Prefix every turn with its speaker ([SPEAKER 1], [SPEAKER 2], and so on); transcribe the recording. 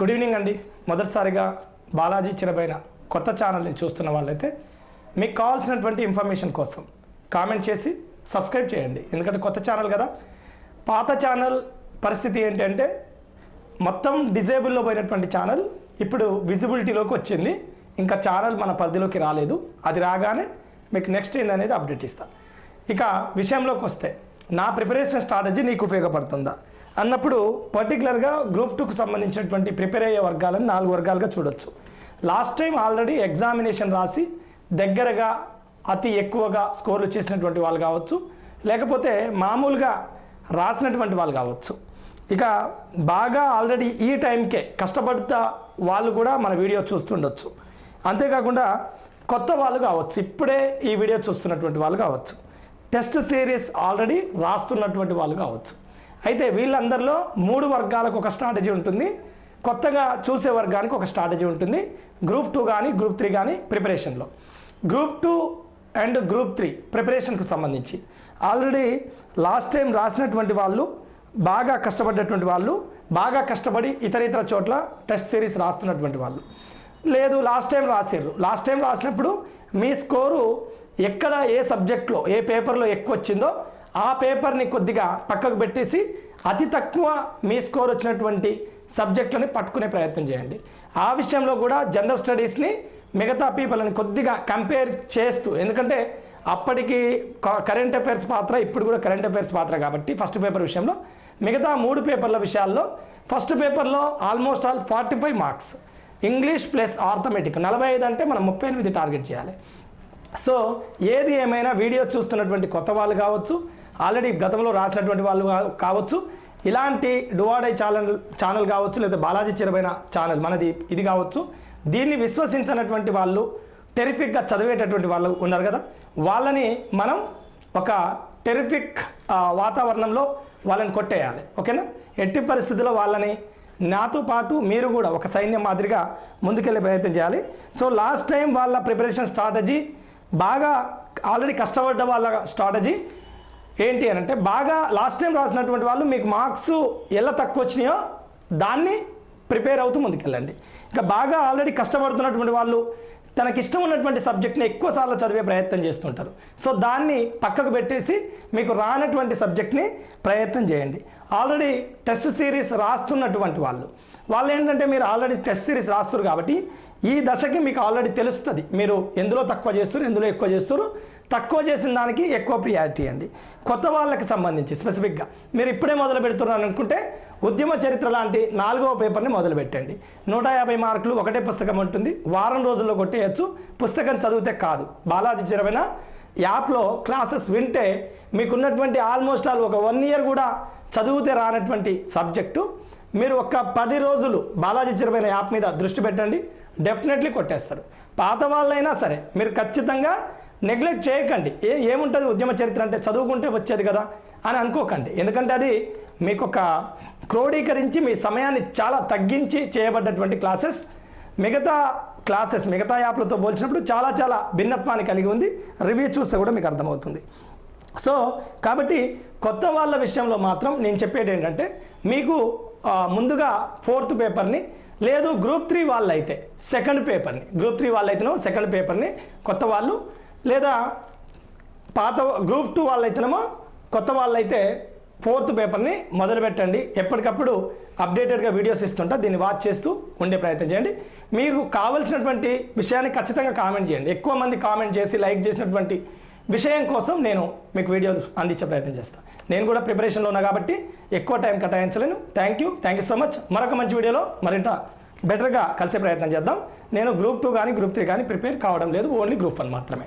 [SPEAKER 1] Good evening అండి. మొదటిసారిగా బాలాజీ చిరబైన కొత్త ఛానల్ని చూస్తున్న వాళ్ళైతే మీకు కావాల్సినటువంటి ఇన్ఫర్మేషన్ కోసం కామెంట్ చేసి సబ్స్క్రైబ్ చేయండి. ఎందుకంటే కొత్త ఛానల్ కదా. పాత ఛానల్ పరిస్థితి ఏంటంటే మొత్తం డిజేబుల్లో పోయినటువంటి ఛానల్ ఇప్పుడు విజిబిలిటీలోకి వచ్చింది. ఇంకా ఛానల్ మన పరిధిలోకి రాలేదు. అది రాగానే మీకు నెక్స్ట్ ఏందనేది అప్డేట్ ఇస్తాను. ఇక విషయంలోకి వస్తే నా ప్రిపరేషన్ స్ట్రాటజీ నీకు ఉపయోగపడుతుందా అన్నప్పుడు పర్టికులర్గా గ్రూప్ 2కు సంబంధించినటువంటి ప్రిపేర్ అయ్యే వర్గాలను 4 వర్గాలుగా చూడొచ్చు. లాస్ట్ టైం ఆల్రెడీ ఎగ్జామినేషన్ రాసి దగ్గరగా అతి ఎక్కువగా స్కోర్లు చేసినటువంటి వాళ్ళు కావచ్చు, లేకపోతే మామూలుగా రాసినటువంటి వాళ్ళు కావచ్చు. ఇక బాగా ఆల్రెడీ ఈ టైంకే కష్టపడుతా వాళ్ళు కూడా మన వీడియో చూస్తుండొచ్చు. అంతేకాకుండా కొత్త వాళ్ళు కావచ్చు, ఇప్పుడే ఈ వీడియో చూస్తున్నటువంటి వాళ్ళు కావచ్చు, టెస్ట్ సిరీస్ ఆల్రెడీ రాస్తున్నటువంటి వాళ్ళు కావచ్చు. అయితే వీళ్ళందరిలో 3 వర్గాలకు ఒక స్ట్రాటజీ ఉంటుంది, కొత్తగా చూసే వర్గానికి ఒక స్ట్రాటజీ ఉంటుంది. గ్రూప్ 2 కానీ గ్రూప్ 3 కానీ ప్రిపరేషన్లో గ్రూప్ 2 అండ్ గ్రూప్ 3 ప్రిపరేషన్కు సంబంధించి ఆల్రెడీ లాస్ట్ టైం రాసినటువంటి వాళ్ళు, బాగా కష్టపడ్డటువంటి వాళ్ళు, బాగా కష్టపడి ఇతర చోట్ల టెస్ట్ సిరీస్ రాస్తున్నటువంటి వాళ్ళు, లేదు లాస్ట్ టైం రాసారు. లాస్ట్ టైం రాసినప్పుడు మీ స్కోరు ఎక్కడ ఏ సబ్జెక్ట్లో ఏ పేపర్లో ఎక్కువ వచ్చిందో ఆ పేపర్ని కొద్దిగా పక్కకు పెట్టేసి అతి తక్కువ మీ స్కోర్ వచ్చినటువంటి సబ్జెక్టులని పట్టుకునే ప్రయత్నం చేయండి. ఆ విషయంలో కూడా జనరల్ స్టడీస్ని మిగతా పీపుల్ని కొద్దిగా కంపేర్ చేస్తూ, ఎందుకంటే అప్పటికి కరెంట్ అఫైర్స్ పాత్ర, ఇప్పుడు కూడా కరెంట్ అఫైర్స్ పాత్ర కాబట్టి ఫస్ట్ పేపర్ విషయంలో మిగతా 3 పేపర్ల విషయాల్లో ఫస్ట్ పేపర్లో almost all 45 marks, English plus arithmetic 45 అంటే మనం 38 టార్గెట్ చేయాలి. సో ఏది ఏమైనా వీడియో చూస్తున్నటువంటి కొత్త వాళ్ళు కావచ్చు, ఆల్రెడీ గతంలో రాసినటువంటి వాళ్ళు కావచ్చు, ఇలాంటి డువాడై ఛానల్ కావచ్చు, లేదా బాలాజీ చిరబైన ఛానల్ మనది ఇది కావచ్చు, దీన్ని విశ్వసించినటువంటి వాళ్ళు, టెరిఫిక్గా చదివేటటువంటి వాళ్ళు ఉన్నారు కదా, వాళ్ళని మనం ఒక టెరిఫిక్ వాతావరణంలో వాళ్ళని కొట్టేయాలి. ఓకేనా? ఎట్టి పరిస్థితుల్లో వాళ్ళని నాతో పాటు మీరు కూడా ఒక సైన్యం మాదిరిగా ముందుకెళ్ళే ప్రయత్నం చేయాలి. సో లాస్ట్ టైం వాళ్ళ ప్రిపరేషన్ స్ట్రాటజీ, బాగా ఆల్రెడీ కష్టపడ్డ వాళ్ళ స్ట్రాటజీ ఏంటి అని అంటే, బాగా లాస్ట్ టైం రాసినటువంటి వాళ్ళు మీకు మార్క్స్ ఎలా తక్కువ వచ్చినాయో దాన్ని ప్రిపేర్ అవుతూ ముందుకెళ్ళండి. ఇంకా బాగా ఆల్రెడీ కష్టపడుతున్నటువంటి వాళ్ళు తనకి ఇష్టం ఉన్నటువంటి సబ్జెక్ట్ని ఎక్కువసార్లు చదివే ప్రయత్నం చేస్తుంటారు. సో దాన్ని పక్కకు పెట్టేసి మీకు రానటువంటి సబ్జెక్ట్ని ప్రయత్నం చేయండి. ఆల్రెడీ టెస్ట్ సిరీస్ రాస్తున్నటువంటి వాళ్ళు ఏంటంటే, మీరు ఆల్రెడీ టెస్ట్ సిరీస్ రాస్తారు కాబట్టి ఈ దశకి మీకు ఆల్రెడీ తెలుస్తుంది మీరు ఎందులో తక్కువ చేస్తారు, ఎందులో ఎక్కువ చేస్తారు. తక్కువ చేసిన దానికి ఎక్కువ ప్రియారిటీ అండి. కొత్త వాళ్ళకి సంబంధించి స్పెసిఫిక్గా మీరు ఇప్పుడే మొదలు పెడుతున్నారు అనుకుంటే ఉద్యమ చరిత్ర లాంటి 4వ పేపర్ని మొదలు పెట్టండి. 150 మార్కులు, ఒకటే పుస్తకం ఉంటుంది, వారం రోజుల్లో కొట్టేయచ్చు. పుస్తకం చదివితే కాదు, బాలాజీ చిరబైన యాప్లో క్లాసెస్ వింటే మీకున్నటువంటి ఆల్మోస్ట్ ఆల్ ఒక 1 ఇయర్ కూడా చదివితే రానటువంటి సబ్జెక్టు మీరు ఒక 10 రోజులు బాలాజీ చిరబైన యాప్ మీద దృష్టి పెట్టండి, డెఫినెట్లీ కొట్టేస్తారు. పాత వాళ్ళైనా సరే మీరు ఖచ్చితంగా నెగ్లెక్ట్ చేయకండి. ఏముంటుంది ఉద్యమ చరిత్ర అంటే చదువుకుంటే వచ్చేది కదా అని అనుకోకండి. ఎందుకంటే అది మీకు ఒక క్రోడీకరించి మీ సమయాన్ని చాలా తగ్గించి చేయబడ్డటువంటి క్లాసెస్. మిగతా యాప్లతో పోల్చినప్పుడు చాలా భిన్నత్వాన్ని కలిగి ఉంది. రివ్యూ చూస్తే కూడా మీకు అర్థమవుతుంది. సో కాబట్టి కొత్త వాళ్ళ విషయంలో మాత్రం నేను చెప్పేది ఏంటంటే, మీకు ముందుగా 4th పేపర్ని, లేదు గ్రూప్ 3 వాళ్ళు అయితే సెకండ్ పేపర్ని, గ్రూప్ 3 వాళ్ళు అయితేనేమో సెకండ్ పేపర్ని కొత్త వాళ్ళు, లేదా పాత గ్రూప్ 2 వాళ్ళు అయితేనేమో కొత్త వాళ్ళు అయితే 4th పేపర్ని మొదలు పెట్టండి. ఎప్పటికప్పుడు అప్డేటెడ్గా వీడియోస్ ఇస్తుంటా, దీన్ని వాచ్ చేస్తూ ఉండే ప్రయత్నం చేయండి. మీకు కావాల్సినటువంటి విషయాన్ని ఖచ్చితంగా కామెంట్ చేయండి. ఎక్కువ మంది కామెంట్ చేసి లైక్ చేసినటువంటి విషయం కోసం నేను మీకు వీడియోలు అందించే ప్రయత్నం చేస్తాను. నేను కూడా ప్రిపరేషన్లో ఉన్నా కాబట్టి ఎక్కువ టైం కేటాయించలేను. Thank you so much. మరొక మంచి వీడియోలో మరింత బెటర్గా కలిసే ప్రయత్నం చేద్దాం. నేను గ్రూప్ 2 కానీ గ్రూప్ 3 కానీ ప్రిపేర్ కావడం లేదు, ఓన్లీ గ్రూప్ 1 మాత్రమే.